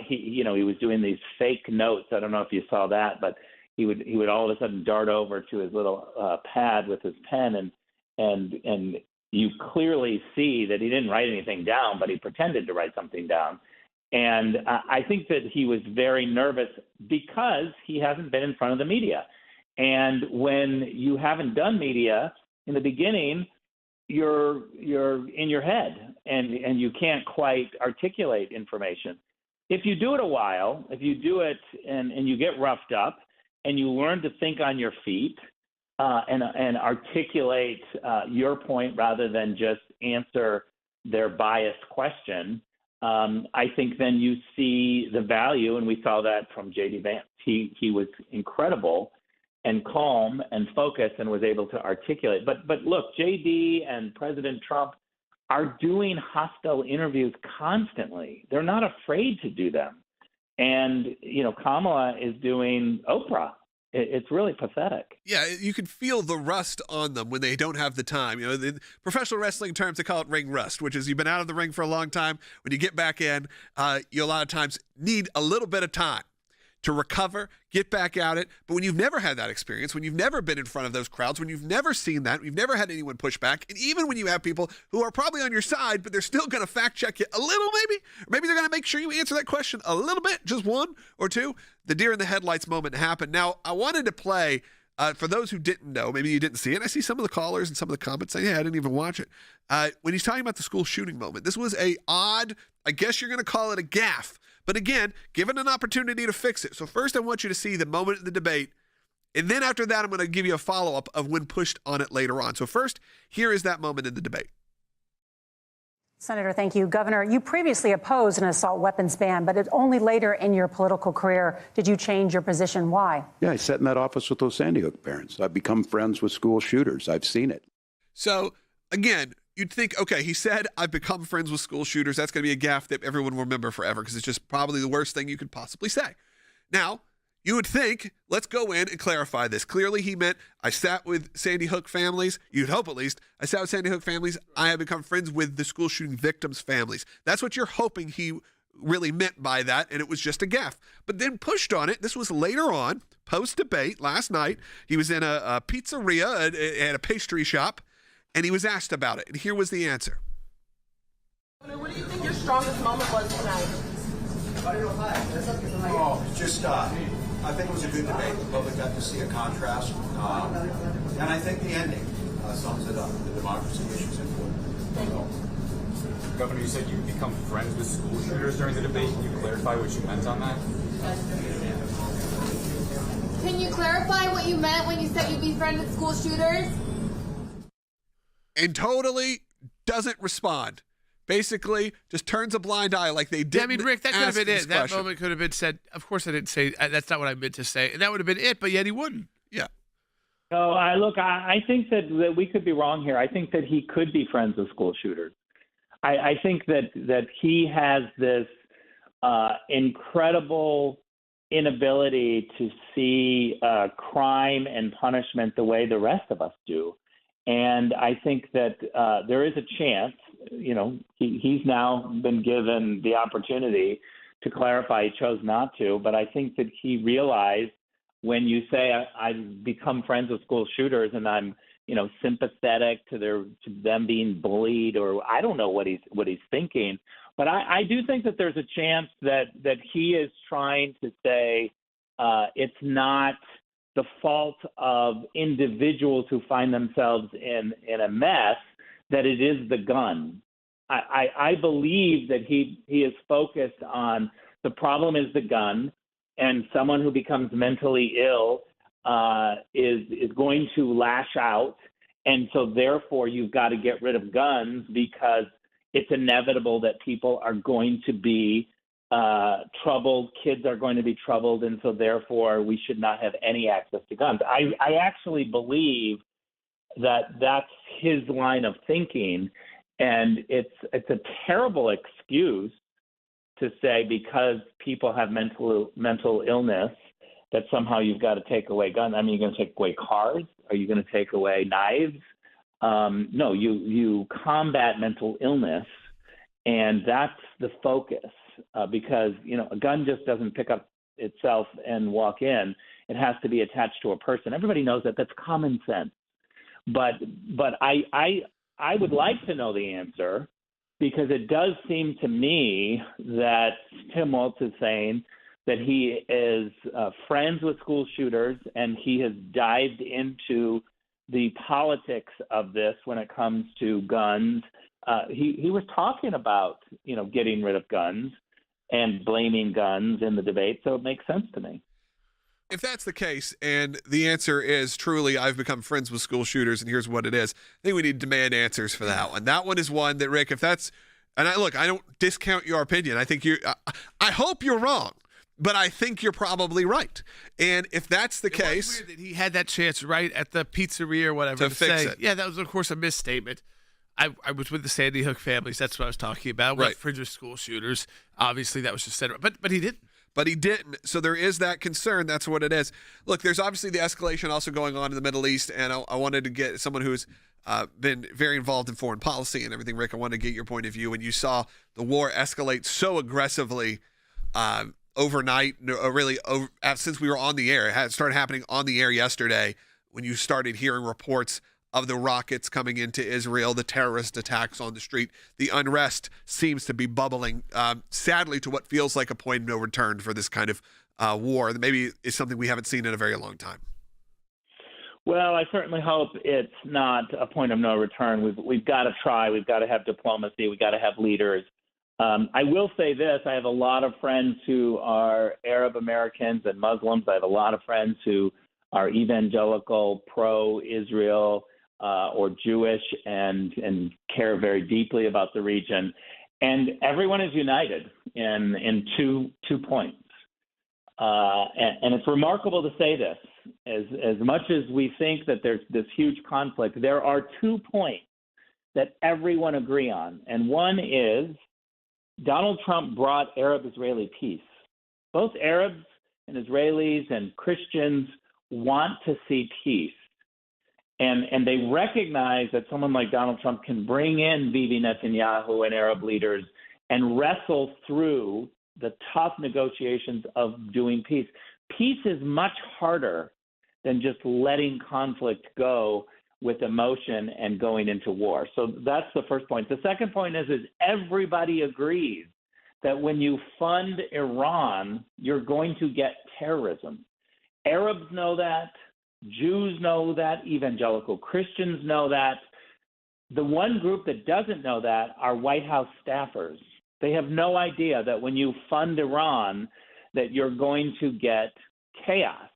He was doing these fake notes. I don't know if you saw that, but he would all of a sudden dart over to his little pad with his pen, and you clearly see that he didn't write anything down, but he pretended to write something down. And I think that he was very nervous because he hasn't been in front of the media. And when you haven't done media in the beginning, you're in your head and you can't quite articulate information. If you do it a while, if you do it and you get roughed up and you learn to think on your feet, and articulate your point rather than just answer their biased question, I think then you see the value, and we saw that from J.D. Vance. He was incredible and calm and focused and was able to articulate. But look, J.D. and President Trump are doing hostile interviews constantly. They're not afraid to do them. And, Kamala is doing Oprah. It's really pathetic. Yeah, you can feel the rust on them when they don't have the time. In professional wrestling terms, they call it ring rust, which is you've been out of the ring for a long time. When you get back in, you a lot of times need a little bit of time to recover, get back at it. But when you've never had that experience, when you've never been in front of those crowds, when you've never seen that, you've never had anyone push back, and even when you have people who are probably on your side, but they're still going to fact check you a little maybe, or maybe they're going to make sure you answer that question a little bit, just one or two, the deer in the headlights moment happened. Now, I wanted to play, for those who didn't know, maybe you didn't see it, I see some of the callers and some of the comments saying, yeah, I didn't even watch it. When he's talking about the school shooting moment, this was a odd, I guess you're going to call it a gaffe, but again, given an opportunity to fix it. So first I want you to see the moment in the debate, and then after that I'm going to give you a follow-up of when pushed on it later on. So first, here is that moment in the debate. Senator, thank you. Governor, you previously opposed an assault weapons ban, but only later in your political career did you change your position. Why? Yeah, I sat in that office with those Sandy Hook parents. I've become friends with school shooters. I've seen it. So again, you'd think, okay, he said, I've become friends with school shooters. That's going to be a gaffe that everyone will remember forever because it's just probably the worst thing you could possibly say. Now, you would think, let's go in and clarify this. Clearly, he meant I sat with Sandy Hook families. You'd hope at least. I sat with Sandy Hook families. I have become friends with the school shooting victims' families. That's what you're hoping he really meant by that, and it was just a gaffe. But then pushed on it. This was later on, post-debate, last night. He was in a pizzeria at a pastry shop, and he was asked about it, and here was the answer. What do you think your strongest moment was tonight? I think it was a good debate. The public got to see a contrast, and I think the ending sums it up. The democracy issue is important. Governor, you said you become friends with school shooters during the debate. Can you clarify what you meant on that? Can you clarify what you meant when you said you'd be friends with school shooters? And totally doesn't respond. Basically, just turns a blind eye like they did. Yeah, I mean, Rick, that could have been it. That moment could have been said. Of course, I didn't say that's not what I meant to say, and that would have been it. But yet he wouldn't. Yeah. No, I think that we could be wrong here. I think that he could be friends with school shooters. I think that he has this incredible inability to see crime and punishment the way the rest of us do. And I think that there is a chance, he's now been given the opportunity to clarify. He chose not to, but I think that he realized when you say I've become friends with school shooters and I'm, sympathetic to them being bullied, or I don't know what he's thinking, but I do think that there's a chance that he is trying to say it's not the fault of individuals who find themselves in a mess, that it is the gun. I believe that he is focused on the problem is the gun, and someone who becomes mentally ill is going to lash out, and so therefore you've got to get rid of guns because it's inevitable that people are going to be troubled, kids are going to be troubled, and so therefore we should not have any access to guns. I actually believe that that's his line of thinking, and it's a terrible excuse to say because people have mental illness that somehow you've got to take away guns. I mean, you're going to take away cars? Are you going to take away knives? No, you combat mental illness, and that's the focus. Because, a gun just doesn't pick up itself and walk in. It has to be attached to a person. Everybody knows that. That's common sense. But I would like to know the answer, because it does seem to me that Tim Walz is saying that he is friends with school shooters, and he has dived into the politics of this when it comes to guns. He was talking about, getting rid of guns and blaming guns in the debate, so it makes sense to me. If that's the case, and the answer is truly, I've become friends with school shooters, and here's what it is, I think we need to demand answers for that one. That one is one that, Rick, if that's, and I don't discount your opinion. I think I hope you're wrong, but I think you're probably right. And if that's the case, was weird that he had that chance right at the pizzeria or whatever to fix it. Yeah, that was of course a misstatement. I was with the Sandy Hook families. That's what I was talking about. Right. Friends with school shooters. Obviously, that was just said. But he didn't. But he didn't. So there is that concern. That's what it is. Look, there's obviously the escalation also going on in the Middle East, and I wanted to get someone who's been very involved in foreign policy and everything. Rick, I wanted to get your point of view. When you saw the war escalate so aggressively overnight, really since we were on the air, it started happening on the air yesterday when you started hearing reports of the rockets coming into Israel, the terrorist attacks on the street. The unrest seems to be bubbling, sadly, to what feels like a point of no return for this kind of war that maybe is something we haven't seen in a very long time. Well, I certainly hope it's not a point of no return. We've got to try. We've got to have diplomacy. We've got to have leaders. I will say this. I have a lot of friends who are Arab Americans and Muslims. I have a lot of friends who are evangelical, pro-Israel, or Jewish and care very deeply about the region. And everyone is united in two points. And it's remarkable to say this. As much as we think that there's this huge conflict, there are 2 points that everyone agree on. And one is Donald Trump brought Arab-Israeli peace. Both Arabs and Israelis and Christians want to see peace. And they recognize that someone like Donald Trump can bring in Bibi Netanyahu and Arab leaders and wrestle through the tough negotiations of doing peace. Peace is much harder than just letting conflict go with emotion and going into war. So that's the first point. The second point is everybody agrees that when you fund Iran, you're going to get terrorism. Arabs know that. Jews know that. Evangelical Christians know that. The one group that doesn't know that are White House staffers. They have no idea that when you fund Iran, that you're going to get chaos.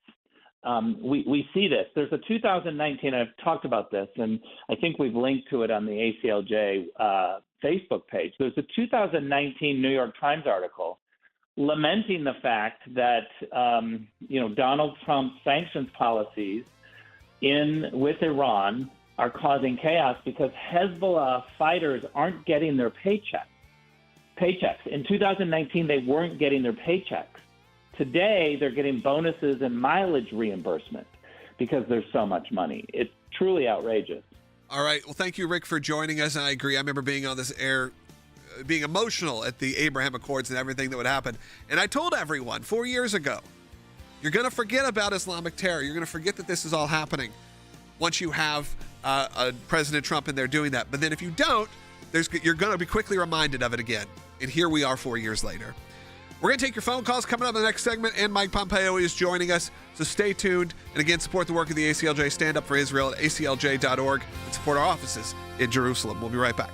We see this. There's a 2019, I've talked about this, and I think we've linked to it on the ACLJ Facebook page. There's a 2019 New York Times article lamenting the fact that Donald Trump's sanctions policies with Iran are causing chaos because Hezbollah fighters aren't getting their paychecks. In 2019, they weren't getting their paychecks. Today, they're getting bonuses and mileage reimbursement because there's so much money. It's truly outrageous. All right. Well, thank you, Rick, for joining us. And I agree. I remember being on this air, being emotional at the Abraham Accords and everything that would happen. And I told everyone 4 years ago, you're going to forget about Islamic terror. You're going to forget that this is all happening once you have President Trump in there doing that. But then if you don't, you're going to be quickly reminded of it again. And here we are 4 years later. We're going to take your phone calls coming up in the next segment, and Mike Pompeo is joining us. So stay tuned. And again, support the work of the ACLJ. Stand up for Israel at aclj.org and support our offices in Jerusalem. We'll be right back.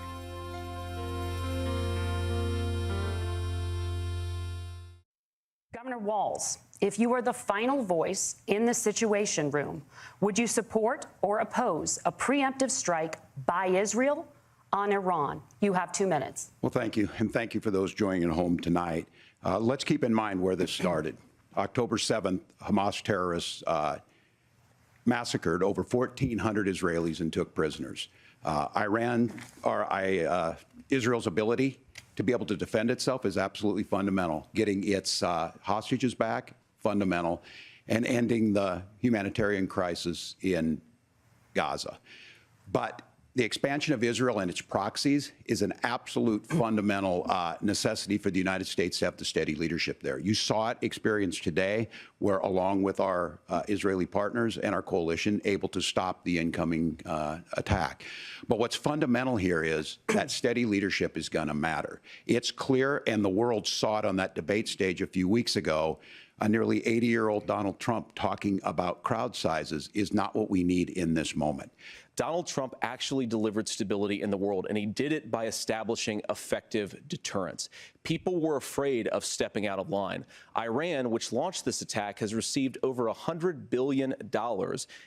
Governor Walz, if you were the final voice in the Situation Room, would you support or oppose a preemptive strike by Israel on Iran? You have 2 minutes. Well, thank you. And thank you for those joining at home tonight. Let's keep in mind where this started. October 7th, Hamas terrorists massacred over 1,400 Israelis and took prisoners. Israel's ability to be able to defend itself is absolutely fundamental. Getting its hostages back, fundamental, and ending the humanitarian crisis in Gaza. But the expansion of Israel and its proxies is an absolute fundamental necessity for the United States to have the steady leadership there. You saw it experienced today, where along with our Israeli partners and our coalition, able to stop the incoming attack. But what's fundamental here is that steady leadership is going to matter. It's clear, and the world saw it on that debate stage a few weeks ago. A nearly 80-year-old Donald Trump talking about crowd sizes is not what we need in this moment. Donald Trump actually delivered stability in the world, and he did it by establishing effective deterrence. People were afraid of stepping out of line. Iran, which launched this attack, has received over $100 billion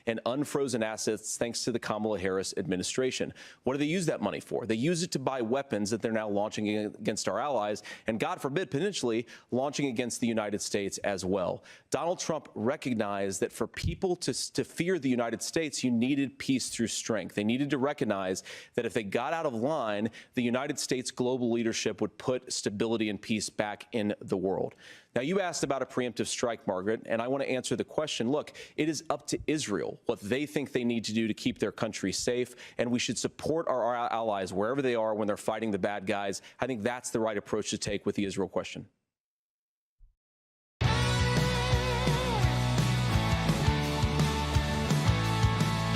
in unfrozen assets thanks to the Kamala Harris administration. What do they use that money for? They use it to buy weapons that they're now launching against our allies, and God forbid, potentially launching against the United States as well. Donald Trump recognized that for people to fear the United States, you needed peace through strength. They needed to recognize that if they got out of line, the United States global leadership would put stability and peace back in the world. Now, you asked about a preemptive strike, Margaret, and I want to answer the question. Look, it is up to Israel what they think they need to do to keep their country safe, and we should support our allies wherever they are when they're fighting the bad guys. I think that's the right approach to take with the Israel question.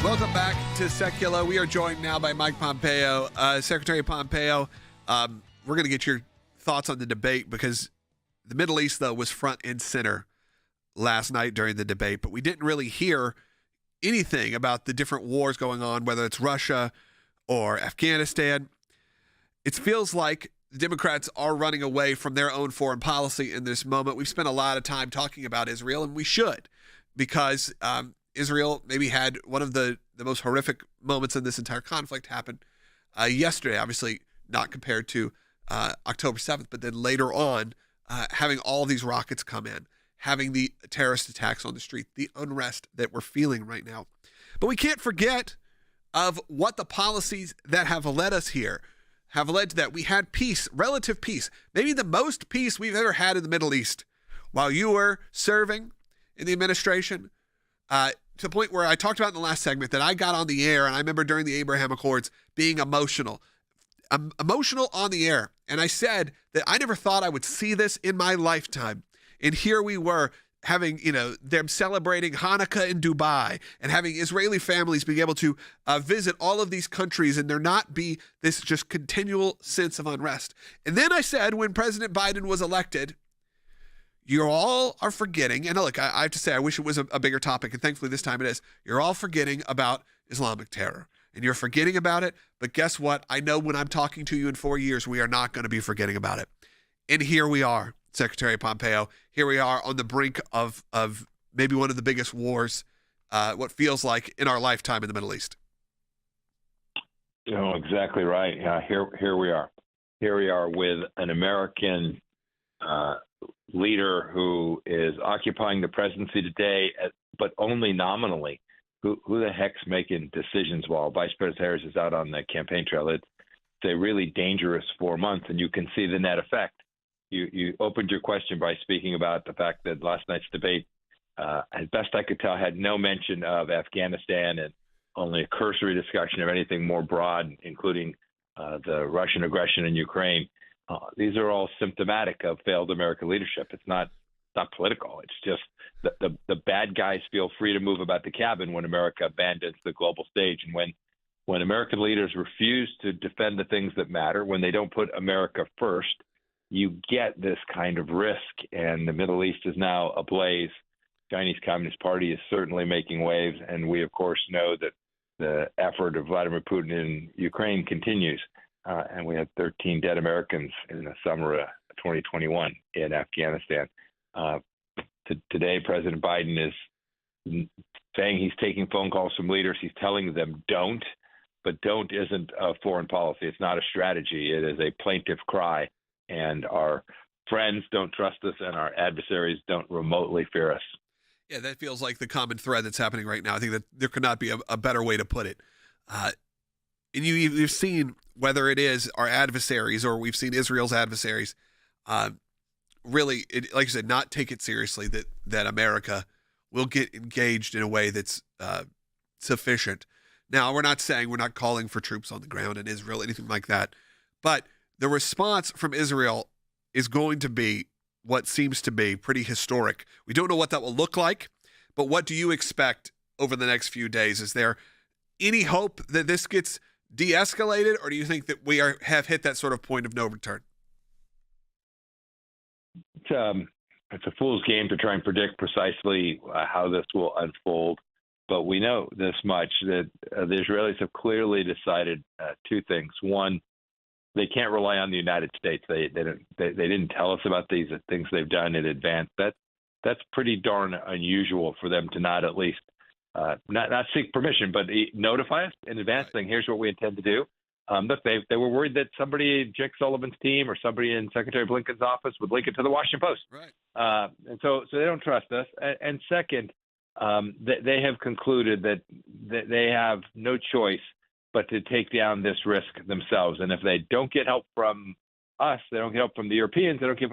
Welcome back to Secular. We are joined now by Mike Pompeo. Secretary Pompeo, we're going to get your thoughts on the debate because the Middle East, though, was front and center last night during the debate, but we didn't really hear anything about the different wars going on, whether it's Russia or Afghanistan. It feels like the Democrats are running away from their own foreign policy in this moment. We've spent a lot of time talking about Israel, and we should, because Israel maybe had one of the most horrific moments in this entire conflict happen yesterday, obviously not compared to October 7th, but then later on, having all these rockets come in, having the terrorist attacks on the street, the unrest that we're feeling right now. But we can't forget of what the policies that have led us here have led to that. We had peace, relative peace, maybe the most peace we've ever had in the Middle East while you were serving in the administration, to the point where I talked about in the last segment that I got on the air, and I remember during the Abraham Accords being emotional on the air. And I said that I never thought I would see this in my lifetime. And here we were having, them celebrating Hanukkah in Dubai and having Israeli families being able to visit all of these countries and there not be this just continual sense of unrest. And then I said, when President Biden was elected, you all are forgetting, and look, I have to say, I wish it was a bigger topic, and thankfully this time it is. You're all forgetting about Islamic terror. And you're forgetting about it, but guess what? I know when I'm talking to you in 4 years, we are not going to be forgetting about it. And here we are, Secretary Pompeo. Here we are on the brink of maybe one of the biggest wars, what feels like in our lifetime in the Middle East. Exactly right. Here we are. Here we are with an American leader who is occupying the presidency today, but only nominally. Who the heck's making decisions while Vice President Harris is out on the campaign trail? It's a really dangerous 4 months, and you can see the net effect. You opened your question by speaking about the fact that last night's debate, as best I could tell, had no mention of Afghanistan and only a cursory discussion of anything more broad, including the Russian aggression in Ukraine. These are all symptomatic of failed American leadership. It's not political. It's just the bad guys feel free to move about the cabin when America abandons the global stage. And when American leaders refuse to defend the things that matter, when they don't put America first, you get this kind of risk. And the Middle East is now ablaze. Chinese Communist Party is certainly making waves. And we, of course, know that the effort of Vladimir Putin in Ukraine continues. And we had 13 dead Americans in the summer of 2021 in Afghanistan. Today, President Biden is saying he's taking phone calls from leaders. He's telling them don't, but don't isn't a foreign policy. It's not a strategy. It is a plaintive cry. And our friends don't trust us, and our adversaries don't remotely fear us. Yeah, that feels like the common thread that's happening right now. I think that there could not be a better way to put it. And you've seen, whether it is our adversaries or we've seen Israel's adversaries, really, like you said, not take it seriously that America will get engaged in a way that's sufficient. Now, we're not calling for troops on the ground in Israel, anything like that. But the response from Israel is going to be what seems to be pretty historic. We don't know what that will look like, but what do you expect over the next few days? Is there any hope that this gets de-escalated, or do you think that we have hit that sort of point of no return? It's a fool's game to try and predict precisely how this will unfold. But we know this much, that the Israelis have clearly decided two things. One, they can't rely on the United States. They didn't tell us about these things they've done in advance. That's pretty darn unusual for them to not at least not seek permission, but notify us in advance, saying, here's what we intend to do. Look, they were worried that somebody in Jake Sullivan's team or somebody in Secretary Blinken's office would link it to the Washington Post. Right. And so they don't trust us. And second, they have concluded that they have no choice but to take down this risk themselves. And if they don't get help from us, they don't get help from the Europeans, they don't get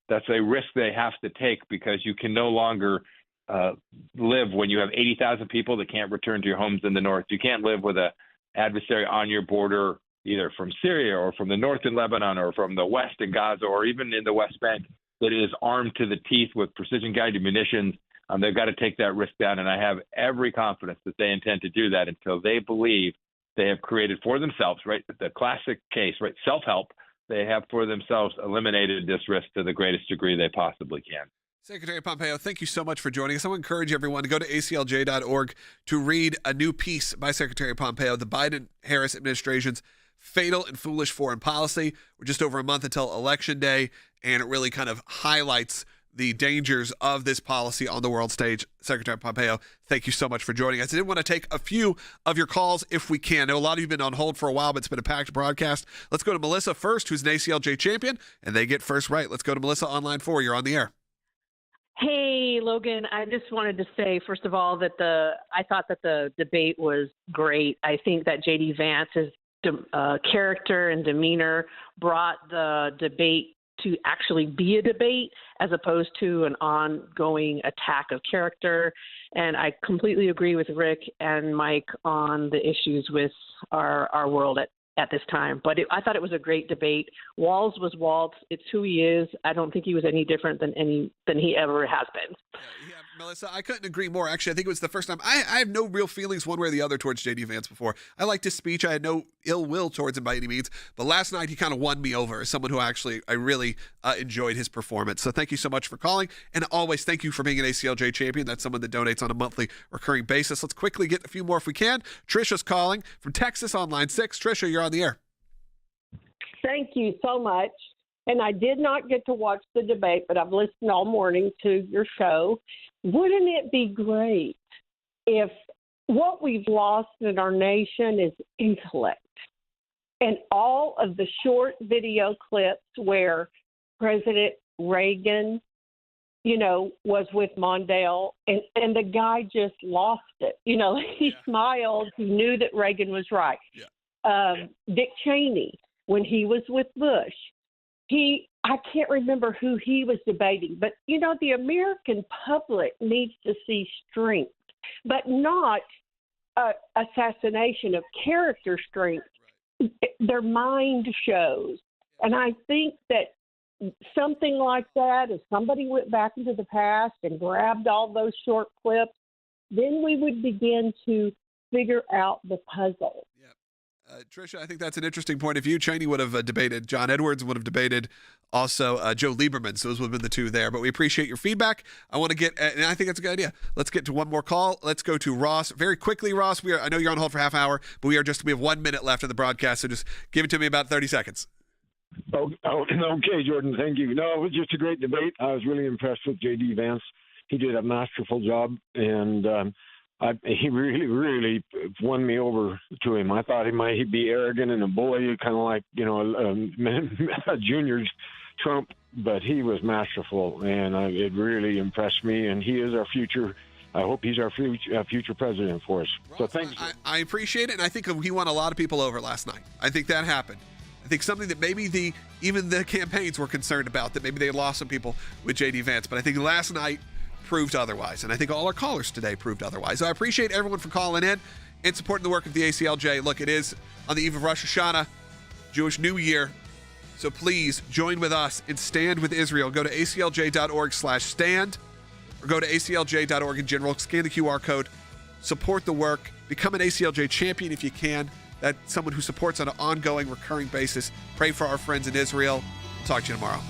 that's a risk they have to take, because you can no longer live when you have 80,000 people that can't return to your homes in the north. You can't live with a adversary on your border, either from Syria or from the north in Lebanon or from the west in Gaza or even in the West Bank, that is armed to the teeth with precision-guided munitions. They've got to take that risk down, and I have every confidence that they intend to do that until they believe they have created for themselves, right, the classic case, right, self-help. They have for themselves eliminated this risk to the greatest degree they possibly can. Secretary Pompeo, thank you so much for joining us. I want to encourage everyone to go to aclj.org to read a new piece by Secretary Pompeo, the Biden-Harris administration's fatal and foolish foreign policy. We're just over a month until Election Day, and it really kind of highlights the dangers of this policy on the world stage. Secretary Pompeo, thank you so much for joining us. I did want to take a few of your calls if we can. I know a lot of you have been on hold for a while, but it's been a packed broadcast. Let's go to Melissa first, who's an ACLJ champion, and they get first right. Let's go to Melissa on line 4. You're on the air. Hey, Logan, I just wanted to say, first of all, that I thought that the debate was great. I think that J.D. Vance's character and demeanor brought the debate to actually be a debate as opposed to an ongoing attack of character. And I completely agree with Rick and Mike on the issues with our world at this time. But I thought it was a great debate. Walz was Walz. It's who he is. I don't think he was any different than he ever has been. Yeah, Melissa, I couldn't agree more. Actually, I think it was the first time. I have no real feelings one way or the other towards J.D. Vance before. I liked his speech. I had no ill will towards him by any means. But last night, he kind of won me over as someone who I really enjoyed his performance. So thank you so much for calling. And always thank you for being an ACLJ champion. That's someone that donates on a monthly recurring basis. Let's quickly get a few more if we can. Trisha's calling from Texas on line 6. Trisha, you're on the air. Thank you so much. And I did not get to watch the debate, but I've listened all morning to your show. Wouldn't it be great if what we've lost in our nation is intellect? And all of the short video clips where President Reagan, was with Mondale, and the guy just lost it. He smiled. He knew that Reagan was right. Yeah. Dick Cheney, when he was with Bush, I can't remember who he was debating, but, the American public needs to see strength, but not assassination of character strength. Their mind shows. And I think that something like that, if somebody went back into the past and grabbed all those short clips, then we would begin to figure out the puzzle. Tricia, I think that's an interesting point of view. Cheney would have debated. John Edwards would have debated also Joe Lieberman. So those would have been the two there. But we appreciate your feedback. I want to get, and I think that's a good idea. Let's get to one more call. Let's go to Ross. Very quickly, Ross. I know you're on hold for half hour, but we have 1 minute left in the broadcast. So just give it to me about 30 seconds. Okay, Jordan. Thank you. No, it was just a great debate. I was really impressed with J.D. Vance. He did a masterful job, and he really, really won me over to him. I thought he might be arrogant and a bully, kind of like, a junior Trump, but he was masterful, and it really impressed me, and he is our future. I hope he's our future president for us. Ross, so thanks. I appreciate it, and I think he won a lot of people over last night. I think that happened. I think something that maybe even the campaigns were concerned about, that maybe they lost some people with J.D. Vance, but I think last night proved otherwise, and I think all our callers today proved otherwise. So I appreciate everyone for calling in and supporting the work of the ACLJ. Look, it is on the eve of Rosh Hashanah, Jewish New Year, so please join with us and stand with Israel. Go to aclj.org/stand, or go to aclj.org in general, scan the QR code, support the work, become an ACLJ champion if you can. That's someone who supports on an ongoing, recurring basis. Pray for our friends in Israel. Talk to you tomorrow.